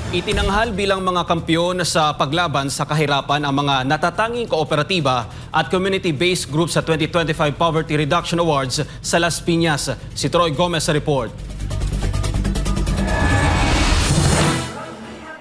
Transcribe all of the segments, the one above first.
Itinanghal bilang mga kampiyon sa paglaban sa kahirapan ang mga natatanging kooperatiba at community-based group sa 2025 Poverty Reduction Awards sa Las Piñas. Si Troy Gomez sa report.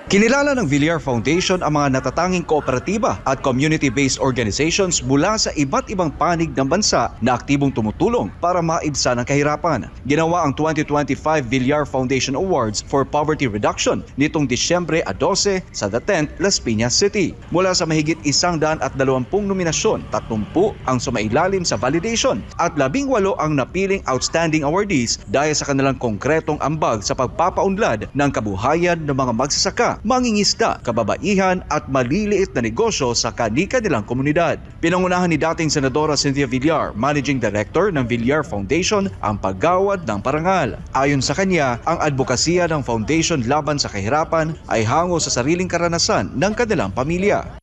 Kinilala ng Villar Foundation ang mga natatanging kooperatiba at community-based organizations mula sa iba't ibang panig ng bansa na aktibong tumutulong para maibsan ang kahirapan. Ginawa ang 2025 Villar Foundation Awards for Poverty Reduction nitong Disyembre 12 sa The Tent, Las Piñas City. Mula sa mahigit 120 nominasyon, 30 ang sumailalim sa validation at 18 ang napiling outstanding awardees dahil sa kanilang konkretong ambag sa pagpapaunlad ng kabuhayan ng mga magsasaka, mangingisda, kababaihan at maliliit na negosyo sa kani-kanilang komunidad. Pinangunahan ni dating Senadora Cynthia Villar, Managing Director ng Villar Foundation, ang paggawad ng parangal. Ayon sa kanya, ang advokasya ng foundation laban sa kahirapan ay hango sa sariling karanasan ng kanilang pamilya.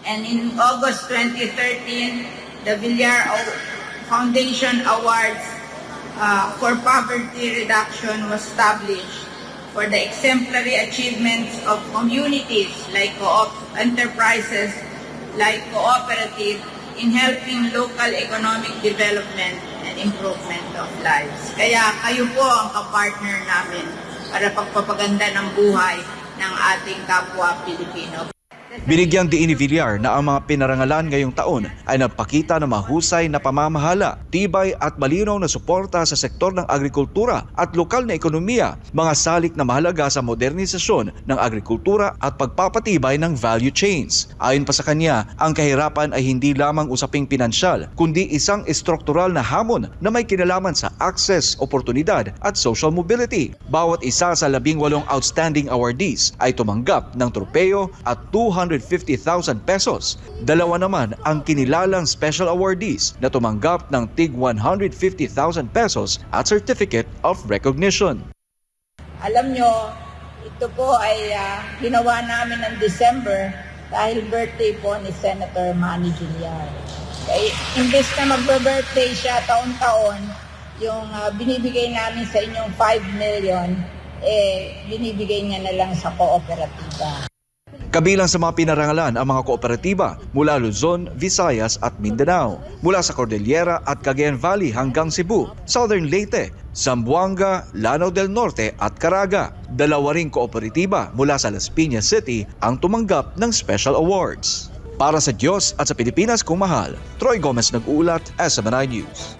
And in August 2013, the Villar Foundation Awards for Poverty Reduction was established for the exemplary achievements of communities like enterprises like cooperative in helping local economic development and improvement of lives. Kaya kayo po ang kapartner namin para pagpapaganda ng buhay ng ating kapwa Pilipino. Binigyang diin ni Villar na ang mga pinarangalan ngayong taon ay nagpakita ng mahusay na pamamahala, tibay at malinaw na suporta sa sektor ng agrikultura at lokal na ekonomiya, mga salik na mahalaga sa modernisasyon ng agrikultura at pagpapatibay ng value chains. Ayon pa sa kanya, ang kahirapan ay hindi lamang usaping pinansyal, kundi isang estruktural na hamon na may kinalaman sa access, oportunidad at social mobility. Bawat isa sa 18 outstanding awardees ay tumanggap ng tropeyo at 250,000 pesos. Dalawa naman ang kinilalang special awardees na tumanggap ng tig 150,000 pesos at Certificate of Recognition. Alam nyo, ito po ay ginawa namin ng December dahil birthday po ni Senator Manny Villar. Okay? Imbes na magbe-birthday siya taon-taon, yung binibigay namin sa inyong 5 million, binibigay niya na lang sa kooperatiba. Kabilang sa mga pinarangalan ang mga kooperatiba mula Luzon, Visayas at Mindanao, mula sa Cordillera at Cagayan Valley hanggang Cebu, Southern Leyte, Zamboanga, Lanao del Norte at Caraga. 2 ring kooperatiba mula sa Las Piñas City ang tumanggap ng special awards. Para sa Diyos at sa Pilipinas kung mahal, Troy Gomez nag-uulat, SMNI News.